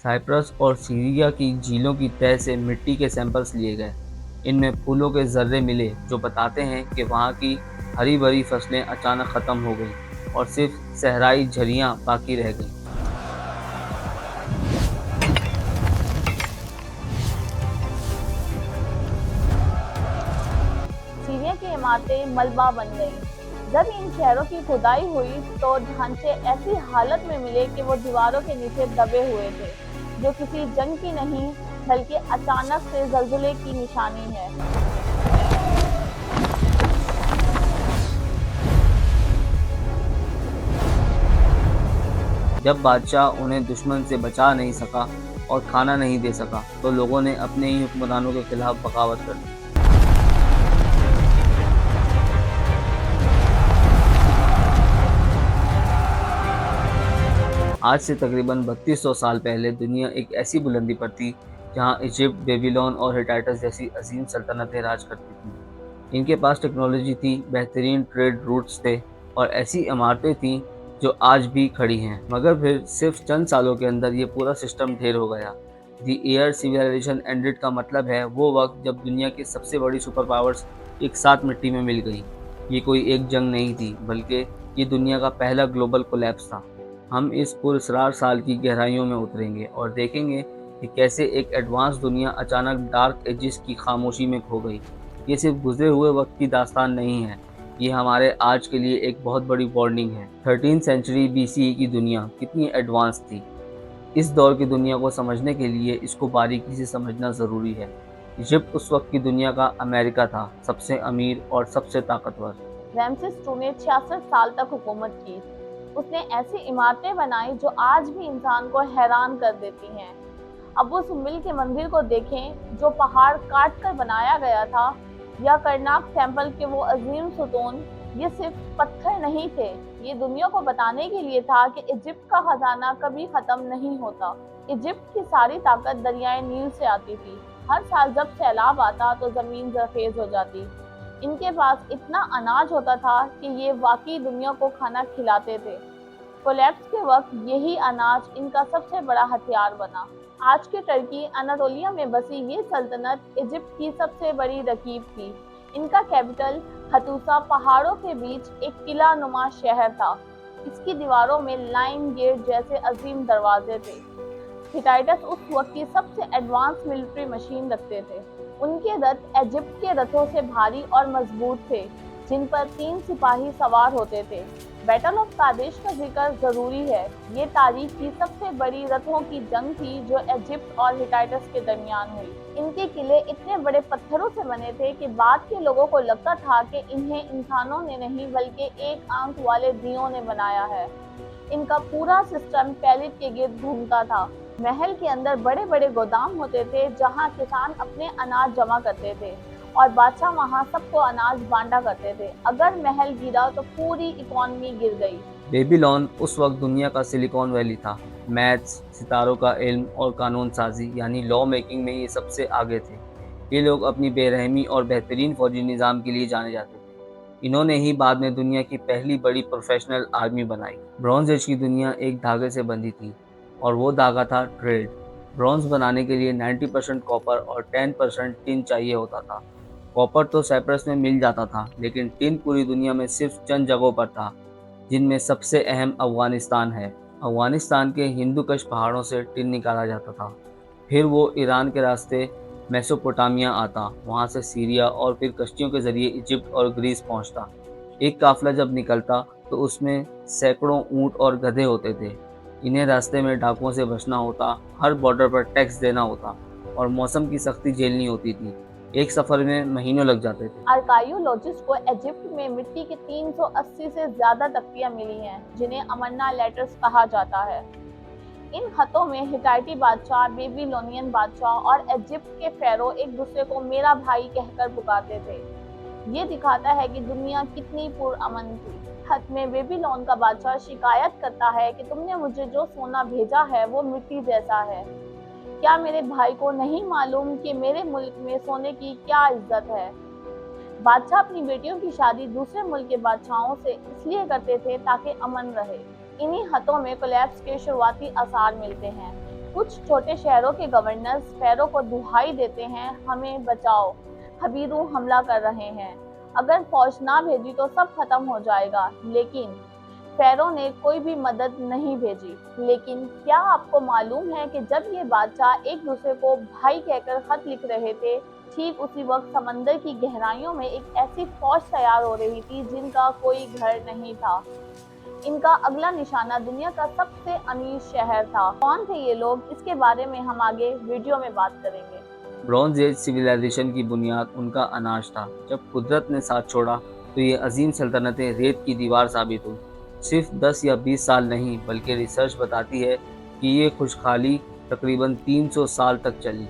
Cyprus और Syria की झीलों की तह से मिट्टी के सैंपल्स लिए गए। इनमें फूलों के जर्रे मिले जो बताते हैं कि वहाँ की हरी भरी फसलें अचानक ख़त्म हो गईं और सिर्फ सहराई झरियाँ बाकी रह गईं। सीरिया की इमारतें मलबा बन गईं। जब इन शहरों की खुदाई हुई तो ढांचे ऐसी हालत में मिले कि वो दीवारों के नीचे दबे हुए थे, जो किसी जंग की नहीं बल्कि अचानक से ज़लज़ले की निशानी है। जब बादशाह उन्हें दुश्मन से बचा नहीं सका और खाना नहीं दे सका तो लोगों ने अपने ही हुक्मरानों के खिलाफ बगावत कर दी। आज से तकरीबन 3200 साल पहले दुनिया एक ऐसी बुलंदी पर थी जहां इजिप्ट, बेबीलोन और हिटाइटस जैसी अजीम सल्तनतें राज करती थीं। इनके पास टेक्नोलॉजी थी, बेहतरीन ट्रेड रूट्स थे और ऐसी इमारतें थीं जो आज भी खड़ी हैं। मगर फिर सिर्फ चंद सालों के अंदर ये पूरा सिस्टम ढेर हो गया। दी ईयर सिविलाइजेशन एंडेड का मतलब है वो वक्त जब दुनिया की सबसे बड़ी सुपर पावर्स एक साथ मिट्टी में मिल गई। ये कोई एक जंग नहीं थी, बल्कि ये दुनिया का पहला ग्लोबल कोलैप्स था। हम इस पुरस्रार साल की गहराइयों में उतरेंगे और देखेंगे कि कैसे एक एडवांस दुनिया अचानक डार्क एजिस की खामोशी में खो गई। ये सिर्फ गुजरे हुए वक्त की दास्तान नहीं है, ये हमारे आज के लिए एक बहुत बड़ी वार्निंग है। 13th सेंचुरी BCE की दुनिया कितनी एडवांस थी। इस दौर की दुनिया को समझने के लिए इसको बारीकी से समझना ज़रूरी है। इजिप्ट उस वक्त की दुनिया का अमेरिका था, सबसे अमीर और सबसे ताकतवर। रैमसेस II ने 66 साल तक हुकूमत की। उसने ऐसी इमारतें बनाई जो आज भी इंसान को हैरान कर देती हैं। अब उस मिल के मंदिर को देखें जो पहाड़ काट कर बनाया गया था, या करनाक टेम्पल के वो अजीम सुतून। ये सिर्फ पत्थर नहीं थे, ये दुनिया को बताने के लिए था कि इजिप्ट का खजाना कभी खत्म नहीं होता। इजिप्ट की सारी ताकत दरियाए नील से आती थी। हर साल जब सैलाब आता तो जमीन जरखेज हो जाती। इनके पास इतना अनाज होता था कि ये वाकई दुनिया को खाना खिलाते थे। कोलैप्स के वक्त यही अनाज इनका सबसे बड़ा हथियार बना। आज के टर्की अनातोलिया में बसी ये सल्तनत इजिप्ट की सबसे बड़ी रकीब थी। इनका कैपिटल हतूसा पहाड़ों के बीच एक किला नुमा शहर था। इसकी दीवारों में लाइन गेट जैसे अजीम दरवाजे थे। हिटाइटस उस वक्त की सबसे एडवांस मिलिट्री मशीन रखते थे। उनके रथ इजिप्ट के रथों से भारी और मजबूत थे, जिन पर 3 सिपाही सवार होते थे। बैटल ऑफ कादेश का जिक्र जरूरी है। ये तारीख की सबसे बड़ी रथों की जंग थी जो इजिप्ट और हिटाइटस के दरमियान हुई। इनके किले इतने बड़े पत्थरों से बने थे कि बाद के लोगों को लगता था कि इन्हें इंसानों ने नहीं बल्कि एक आंख वाले दियों ने बनाया है। इनका पूरा सिस्टम पैलेट के गिर्द घूमता था। महल के अंदर बड़े बड़े गोदाम होते थे जहां किसान अपने अनाज जमा करते थे और बादशाह वहां सबको अनाज बांटा करते थे। अगर महल गिरा तो पूरी इकोनॉमी गिर गई। बेबीलोन उस वक्त दुनिया का सिलिकॉन वैली था। मैथ्स, सितारों का इल्म और कानून साजी यानी लॉ मेकिंग में ये सबसे आगे थे। ये लोग अपनी बेरहमी और बेहतरीन फौजी निज़ाम के लिए जाने जाते थे। इन्होंने ही बाद में दुनिया की पहली बड़ी प्रोफेशनल आर्मी बनाई। ब्रॉन्ज एज की दुनिया एक धागे से बंधी थी और वो धागा था ट्रेड। ब्रॉन्ज बनाने के लिए 90% कॉपर और 10% टिन चाहिए होता था। कॉपर तो साइप्रस में मिल जाता था, लेकिन टिन पूरी दुनिया में सिर्फ चंद जगहों पर था, जिनमें सबसे अहम अफगानिस्तान है। अफगानिस्तान के हिंदुकश पहाड़ों से टिन निकाला जाता था। फिर वो ईरान के रास्ते मेसोपोटामिया आता, वहाँ से सीरिया और फिर कश्तियों के ज़रिए इजिप्ट और ग्रीस पहुँचता। एक काफ़िला जब निकलता तो उसमें सैकड़ों ऊँट और गधे होते थे। इन्हें रास्ते में डाकुओं से बचना होता, हर बॉर्डर पर टैक्स देना होता और मौसम की सख्ती झेलनी होती थी। एक सफ़र में महीनों लग जाते थे। आर्कायोलॉजिस्ट को इजिप्ट में मिट्टी की 380 से ज्यादा तख्तियां मिली हैं, जिन्हें अमन्ना लेटर्स कहा जाता है। इन खतों में हिटाइटी बादशाह, बेबीलोनियन बादशाह और इजिप्ट के फेरो एक दूसरे को मेरा भाई कहकर पुकारते थे। ये दिखाता है कि दुनिया कितनी पुरअमन थी। खत में बेबीलोन का बादशाह शिकायत करता है कि तुमने मुझे जो सोना भेजा है वो मिट्टी जैसा है। क्या मेरे भाई को नहीं मालूम कि मेरे मुल्क में सोने की क्या इज्जत है? बादशाह अपनी बेटियों की शादी दूसरे मुल्क के बादशाहों से इसलिए करते थे ताकि अमन रहे। इन्हीं खतों में कोलैप्स के शुरुआती आसार मिलते हैं। कुछ छोटे शहरों के गवर्नर्स फेरो को दुहाई देते हैं, हमें बचाओ, हबीरू हमला कर रहे हैं, अगर फौज ना भेजी तो सब खत्म हो जाएगा। लेकिन फेरो ने कोई भी मदद नहीं भेजी। लेकिन क्या आपको मालूम है कि जब ये बादशाह एक दूसरे को भाई कहकर खत लिख रहे थे, ठीक उसी वक्त समंदर की गहराइयों में एक ऐसी फौज तैयार हो रही थी जिनका कोई घर नहीं था। इनका अगला निशाना दुनिया का सबसे अमीर शहर था। कौन थे ये लोग, इसके बारे में हम आगे वीडियो में बात करेंगे। ब्रॉन्ज एज सिविलाइजेशन की बुनियाद उनका अनाज था। जब कुदरत ने साथ छोड़ा तो ये अजीम सल्तनतें रेत की दीवार साबित हुई। सिर्फ 10 या 20 साल नहीं, बल्कि रिसर्च बताती है कि ये खुशहाली तकरीबन 300 साल तक चली।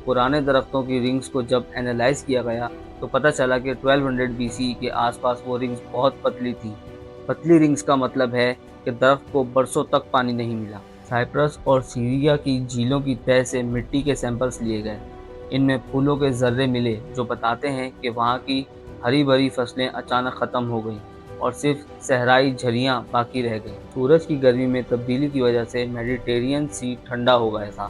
पुराने दरख्तों की रिंग्स को जब एनालाइज किया गया तो पता चला कि 1200 BCE के आसपास वो रिंग्स बहुत पतली थी। पतली रिंग्स का मतलब है कि दरख्त को बरसों तक पानी नहीं मिला। साइप्रस और सीरिया की झीलों की तह से मिट्टी के सैंपल्स लिए गए। इनमें फूलों के जर्रे मिले जो बताते हैं कि वहाँ की हरी भरी फसलें अचानक ख़त्म हो गईं और सिर्फ सहराई झरियाँ बाकी रह गईं। सूरज की गर्मी में तब्दीली की वजह से मेडिटेरियन सी ठंडा हो गया था,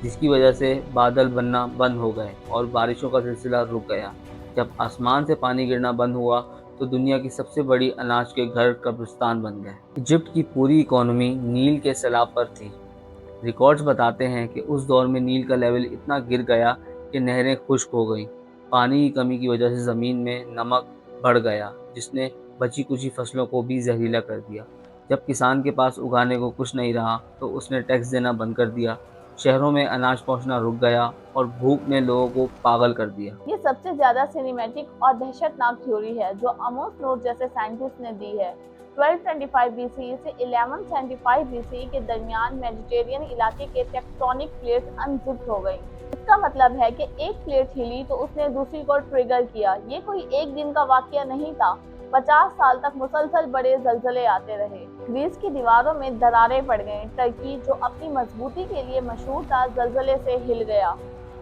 जिसकी वजह से बादल बनना बंद हो गए और बारिशों का सिलसिला रुक गया। जब आसमान से पानी गिरना बंद हुआ तो दुनिया की सबसे बड़ी अनाज के घर कब्रिस्तान बन गए। इजिप्ट की पूरी इकोनॉमी नील के सैलाब पर थी। रिकॉर्ड्स बताते हैं कि उस दौर में नील का लेवल इतना गिर गया कि नहरें खुश्क हो गईं। पानी की कमी की वजह से ज़मीन में नमक बढ़ गया, जिसने बची कुची फसलों को भी जहरीला कर दिया। जब किसान के पास उगाने को कुछ नहीं रहा तो उसने टैक्स देना बंद कर दिया। शहरों में अनाज पहुंचना रुक गया और भूख ने लोगों को पागल कर दिया। ये सबसे ज्यादा सिनेमैटिक और दहशतनाक थ्योरी है जो अमोस नोट जैसे साइंटिस्ट ने दी है। 1225 BCE से 1175 BCE के दरमियान मेडिटेरियन इलाके के टेक्टोनिक प्लेट्स अनजिप हो गई। इसका मतलब है कि एक प्लेट हिली तो उसने दूसरी को ट्रिगर किया। ये कोई एक दिन का वाकया नहीं था, 50 साल तक मुसलसल बड़े जलजले आते रहे। ग्रीस की दीवारों में दरारें पड़ गईं। टर्की, जो अपनी मजबूती के लिए मशहूर था, जलजले से हिल गया।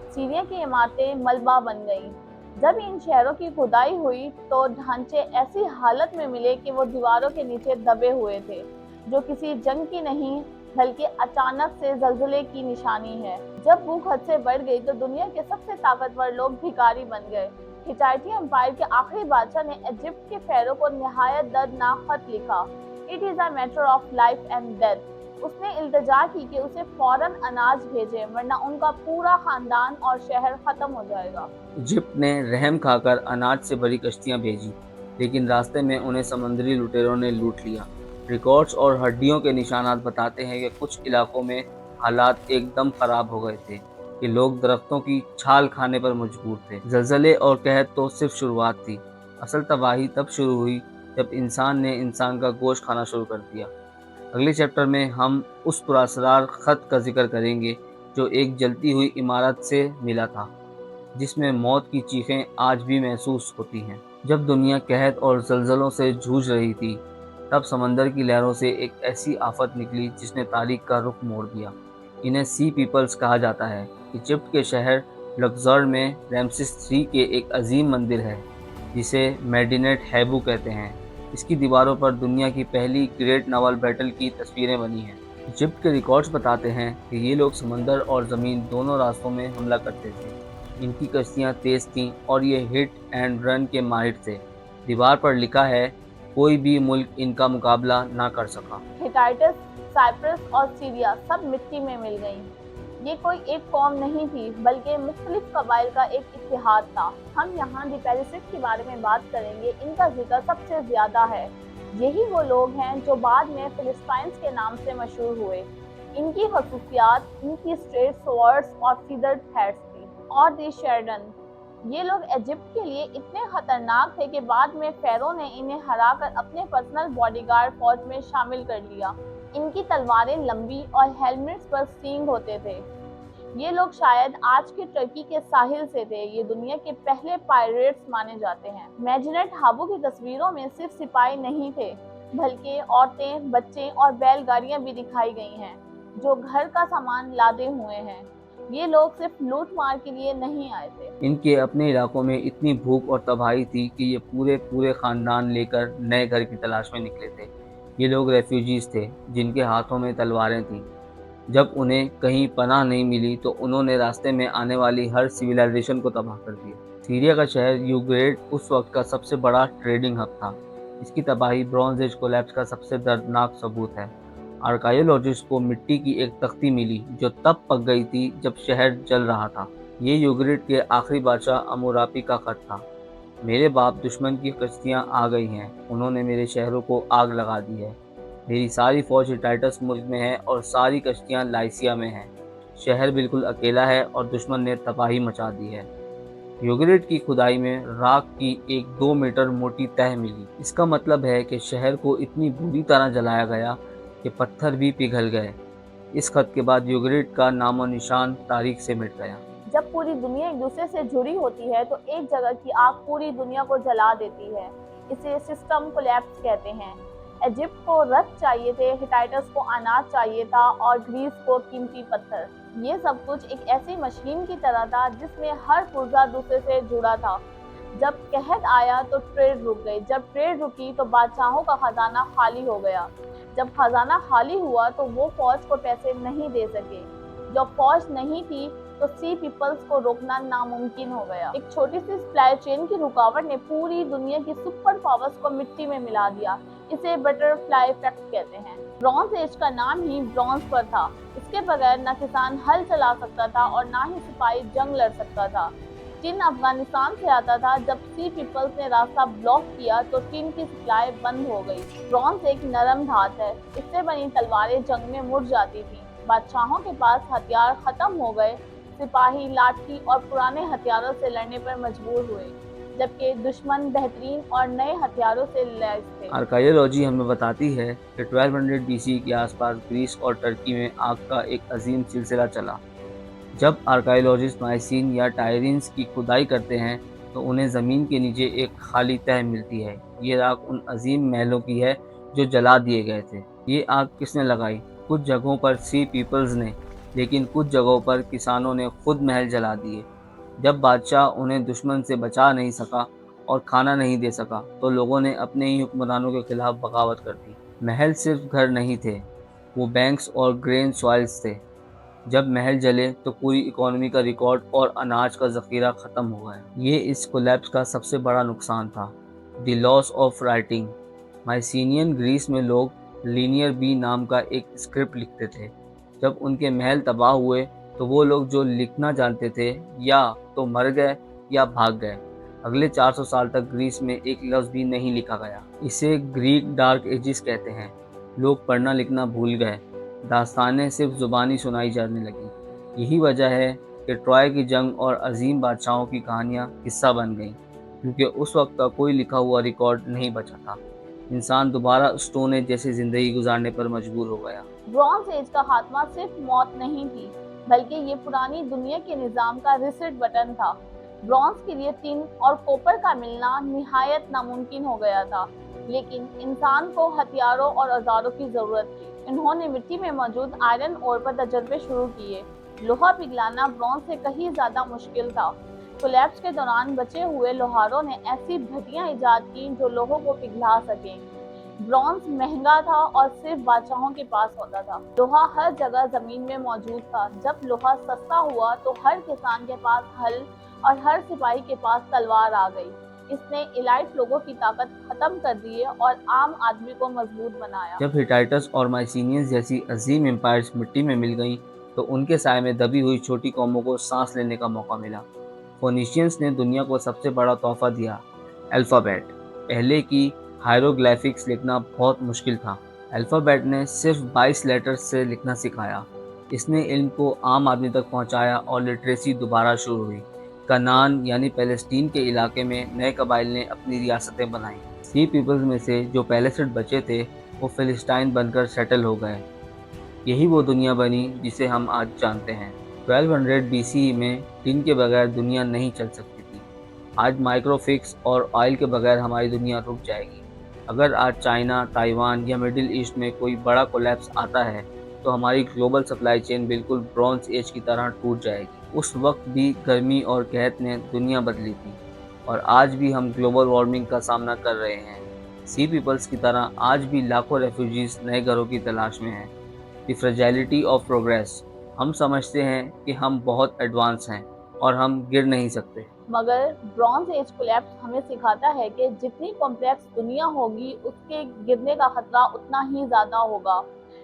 सीरिया की इमारतें मलबा बन गईं। जब इन शहरों की खुदाई हुई तो ढांचे ऐसी हालत में मिले कि वो दीवारों के नीचे दबे हुए थे, जो किसी जंग की नहीं बल्कि अचानक से जलजले की निशानी है। जब भूख हद से बढ़ गई तो दुनिया के सबसे ताकतवर लोग भिखारी बन गए। हिटाइटी एम्पायर के आखिरी बादशाह ने इजिप्ट के फेरो को निहायत दर्दनाक खत लिखा। It is a matter of life and death. उसने इल्तिजा की कि उसे फौरन अनाज भेजे, वरना उनका पूरा खानदान और शहर खत्म हो जाएगा। इजिप्ट ने रहम खाकर अनाज से भरी कश्तियां भेजी, लेकिन रास्ते में उन्हें समुद्री लुटेरों ने लूट लिया। रिकॉर्ड्स और हड्डियों के निशानात बताते हैं कि कुछ इलाकों में हालात एकदम ख़राब हो गए थे कि लोग दरख्तों की छाल खाने पर मजबूर थे। जलजले और कहत तो सिर्फ शुरुआत थी। असल तबाही तब शुरू हुई जब इंसान ने इंसान का गोश्त खाना शुरू कर दिया। अगले चैप्टर में हम उस पुरअसरार ख़त का जिक्र करेंगे जो एक जलती हुई इमारत से मिला था, जिसमें मौत की चीखें आज भी महसूस होती हैं। जब दुनिया कहत और जलजलों से जूझ रही थी, तब समंदर की लहरों से एक ऐसी आफत निकली जिसने तारीख का रुख मोड़ दिया। इन्हें सी पीपल्स कहा जाता है। इजिप्ट के शहर लक्सर में रैमसिस III के एक अजीम मंदिर है जिसे मेडिनेट हैबू कहते हैं। इसकी दीवारों पर दुनिया की पहली ग्रेट नावल बैटल की तस्वीरें बनी हैं। इजिप्ट के रिकॉर्ड्स बताते हैं कि ये लोग समंदर और ज़मीन दोनों रास्तों में हमला करते थे। इनकी कश्तियाँ तेज़ थीं और ये हिट एंड रन के माहिर थे। दीवार पर लिखा है, कोई भी मुल्क इनका मुकाबला ना कर सका। हिटाइटस, साइप्रस और सीरिया सब मिट्टी में मिल गईं। ये कोई एक कौम नहीं थी, बल्कि मुख्तलिफ कबाइल का एक इत्तेहाद था। हम यहाँ दी पेरिसिड्स के बारे में बात करेंगे। इनका जिक्र सबसे ज्यादा है। यही वो लोग हैं जो बाद में फिलिस्तीन्स के नाम से मशहूर हुए। इनकी खसूसियात इनकी स्ट्रेट स्वॉर्ड्स और फीदर्ड हेड्स थी। और दी शेरडन, ये लोग इजिप्ट के लिए इतने खतरनाक थे कि बाद में फेरो ने इन्हें हराकर अपने पर्सनल बॉडीगार्ड फौज में शामिल कर लिया। इनकी तलवारें लंबी और हेलमेट्स पर सींग होते थे। ये लोग शायद आज के टर्की के साहिल से थे। ये दुनिया के पहले पायरेट्स माने जाते हैं। मेडिनेट हैबू की तस्वीरों में सिर्फ सिपाही नहीं थे, बल्कि औरतें, बच्चे और बैलगाड़ियां भी दिखाई गई हैं जो घर का सामान लादे हुए हैं। ये लोग सिर्फ लूट मार के लिए नहीं आए थे। इनके अपने इलाकों में इतनी भूख और तबाही थी कि ये पूरे खानदान लेकर नए घर की तलाश में निकले थे। ये लोग रेफ्यूजीज थे जिनके हाथों में तलवारें थीं। जब उन्हें कहीं पनाह नहीं मिली तो उन्होंने रास्ते में आने वाली हर सिविलाइजेशन को तबाह कर दिया। सीरिया का शहर यूग्रेट उस वक्त का सबसे बड़ा ट्रेडिंग हब था। इसकी तबाही ब्रॉन्ज एज कोलैप्स का सबसे दर्दनाक सबूत है। आर्कायोलॉजिस्ट को मिट्टी की एक तख्ती मिली जो तब पक गई थी जब शहर जल रहा था। ये यूग्रेट के आखिरी बादशाह अमोरापी का खत था। मेरे बाप दुश्मन की कश्तियाँ आ गई हैं, उन्होंने मेरे शहरों को आग लगा दी है। मेरी सारी फौज हिटाइटस मुल्क में है और सारी कश्तियाँ लाइसिया में हैं। शहर बिल्कुल अकेला है और दुश्मन ने तबाही मचा दी है। यूग्रेट की खुदाई में राख की एक 2 मीटर मोटी तह मिली। इसका मतलब है कि शहर को इतनी बुरी तरह जलाया गया कि पत्थर भी पिघल गए। इस खत के बाद यूग्रेट का नामो निशान तारीख से मिट गया। जब पूरी दुनिया एक दूसरे से जुड़ी होती है तो एक जगह की आग पूरी दुनिया को जला देती है। इसे सिस्टम कोलैप्स कहते हैं। इजिप्ट को रथ चाहिए थे, हिटाइटस को अनाज चाहिए था और ग्रीस को कीमती पत्थर। ये सब कुछ एक ऐसी मशीन की तरह था जिसमें हर पुर्जा दूसरे से जुड़ा था। जब कहत आया तो ट्रेड रुक गई, जब ट्रेड रुकी तो बादशाहों का खजाना खाली हो गया। जब खजाना खाली हुआ तो वो फौज को पैसे नहीं दे सके। जब फौज नहीं थी तो सी पीपल्स को रोकना नामुमकिन हो गया। एक छोटी सी सप्लाई चेन की रुकावट ने पूरी दुनिया की सुपर पावर्स को मिट्टी में मिला दिया। इसे बटरफ्लाई इफेक्ट कहते हैं। ब्रॉन्ज एज का नाम ही ब्रॉन्ज पर था। इसके बगैर न किसान हल चला सकता था और ना ही सिपाही जंग लड़ सकता था। टिन अफगानिस्तान से आता था। जब सी पीपल्स ने रास्ता ब्लॉक किया तो टिन की सप्लाई बंद हो गई। ब्रॉन्ज एक नरम धात है, इससे बनी तलवारें जंग में मुड़ जाती थी। बादशाहों के पास हथियार खत्म हो गए, सिपाही लाठी और पुराने हथियारों से लड़ने पर मजबूर हुए, जबकि दुश्मन बेहतरीन और नए हथियारों से लैस थे। आर्कायोलॉजी हमें बताती है कि 1200 BC के आसपास ग्रीस और टर्की में आग का एक अजीम सिलसिला चला। जब आर्कायोलॉजिस्ट माइसिन या टायरिन्स की खुदाई करते हैं तो उन्हें ज़मीन के नीचे एक खाली तह मिलती है। ये राख उन अजीम महलों की है जो जला दिए गए थे। ये आग किसने लगाई? कुछ जगहों पर सी पीपल्स ने, लेकिन कुछ जगहों पर किसानों ने खुद महल जला दिए। जब बादशाह उन्हें दुश्मन से बचा नहीं सका और खाना नहीं दे सका तो लोगों ने अपने ही हुक्मरानों के खिलाफ बगावत कर दी। महल सिर्फ घर नहीं थे, वो बैंक्स और ग्रेन सॉइल्स थे। जब महल जले तो पूरी इकोनॉमी का रिकॉर्ड और अनाज का ज़ख़ीरा ख़त्म हो गया। ये इस कोलैप्स का सबसे बड़ा नुकसान था। The loss of writing. Mycenaean Greece में लोग लीनियर बी नाम का एक स्क्रिप्ट लिखते थे। जब उनके महल तबाह हुए तो वो लोग जो लिखना जानते थे या तो मर गए या भाग गए। अगले 400 साल तक ग्रीस में एक लफ्ज़ भी नहीं लिखा गया। इसे ग्रीक डार्क एजिस कहते हैं। लोग पढ़ना लिखना भूल गए, दास्तानें सिर्फ ज़ुबानी सुनाई जाने लगी। यही वजह है कि ट्रॉय की जंग और अजीम बादशाहों की कहानियाँ किस्सा बन गईं, क्योंकि उस वक्त का कोई लिखा हुआ रिकॉर्ड नहीं बचा था। इंसान दोबारा स्टोन एज जैसी ज़िंदगी गुजारने पर मजबूर हो गया। ब्रॉन्ज एज का खात्मा सिर्फ मौत नहीं थी, बल्कि ये पुरानी दुनिया के निज़ाम का रीसेट बटन था। ब्रॉन्ज के लिए टिन और कॉपर का मिलना निहायत नामुमकिन हो गया था, लेकिन इंसान को हथियारों और औजारों की ज़रूरत थी। इन्होंने मिट्टी में मौजूद आयरन ओर पर तजर्बे शुरू किए। लोहा पिघलाना ब्रॉन्ज से कहीं ज़्यादा मुश्किल था। कोलैप्स के दौरान बचे हुए लोहारों ने ऐसी भट्टियां इजाद की जो लोहों को पिघला सकें। ब्रॉन्ज महंगा था और सिर्फ बादशाहों के पास होता था। लोहा हर जगह जमीन में मौजूद था। जब लोहा सस्ता हुआ तो हर किसान के पास हल और हर सिपाही के पास तलवार आ गई। इसने इलाइट लोगों की ताकत खत्म कर दी है और आम आदमी को मजबूत बनाया। जब हिटाइटस और माइसीनियंस जैसी अजीम एम्पायर्स मिट्टी में मिल गईं तो उनके साए में दबी हुई छोटी कौमों को सांस लेने का मौका मिला। फोनिशियंस ने दुनिया को सबसे बड़ा तोहफा दिया, अल्फ़ाबेट। पहले की हायरोग्लिफिक्स लिखना बहुत मुश्किल था। अल्फ़ाबेट ने सिर्फ 22 लेटर्स से लिखना सिखाया। इसने इल्म को आम आदमी तक पहुंचाया और लिटरेसी दोबारा शुरू हुई। कनान यानी पैलेस्टीन के इलाके में नए कबाइल ने अपनी रियासतें बनाई। सी पीपल्स में से जो पहले से बचे थे वो फिलिस्टाइन बनकर सेटल हो गए। यही वो दुनिया बनी जिसे हम आज जानते हैं। 1200 BC में टिन के बगैर दुनिया नहीं चल सकती थी। आज माइक्रोफिक्स और ऑयल के बगैर हमारी दुनिया रुक जाएगी। अगर आज चाइना, ताइवान या मिडिल ईस्ट में कोई बड़ा कोलैप्स आता है तो हमारी ग्लोबल सप्लाई चेन बिल्कुल ब्रॉन्ज एज की तरह टूट जाएगी। उस वक्त भी गर्मी और कहत ने दुनिया बदली थी और आज भी हम ग्लोबल वार्मिंग का सामना कर रहे हैं। सी पीपल्स की तरह आज भी लाखों रेफ्यूजीज नए घरों की तलाश में हैं। دی फ्रेजिलिटी ऑफ प्रोग्रेस। हम समझते हैं कि हम बहुत एडवांस हैं और हम गिर नहीं सकते। मगर ब्रॉन्ज एज कोलैप्स हमें सिखाता है कि जितनी कॉम्प्लेक्स दुनिया होगी उसके गिरने का खतरा उतना ही ज़्यादा होगा।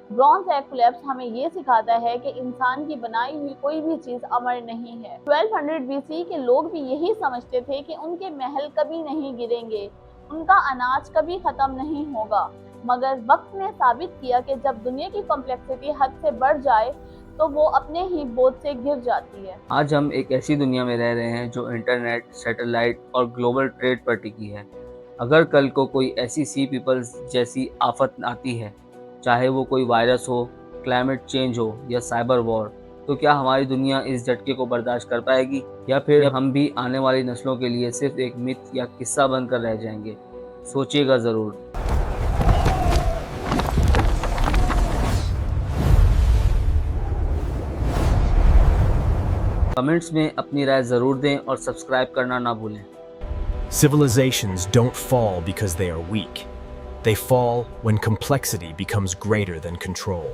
ब्रॉन्ज एज कोलैप्स हमें ये सिखाता है कि इंसान की बनाई हुई कोई भी चीज़ अमर नहीं है। 1200 BC के लोग भी यही समझते थे कि उनके महल कभी नहीं गिरेंगे, उनका अनाज कभी ख़त्म नहीं होगा। मगर वक्त ने साबित किया कि जब दुनिया की कॉम्प्लेक्सिटी हद से बढ़ जाए तो वो अपने ही बोझ से गिर जाती है। आज हम एक ऐसी दुनिया में रह रहे हैं जो इंटरनेट, सैटेलाइट और ग्लोबल ट्रेड पर टिकी है। अगर कल को कोई ऐसी सी पीपल्स जैसी आफत आती है, चाहे वो कोई वायरस हो, क्लाइमेट चेंज हो या साइबर वॉर, तो क्या हमारी दुनिया इस झटके को बर्दाश्त कर पाएगी, या फिर हम भी आने वाली नस्लों के लिए सिर्फ एक मिथ या किस्सा बनकर रह जाएंगे? सोचिएगा ज़रूर। कमेंट्स में अपनी राय ज़रूर दें और सब्सक्राइब करना ना भूलें। Civilizations don't fall because they are weak. They fall when complexity becomes greater than control.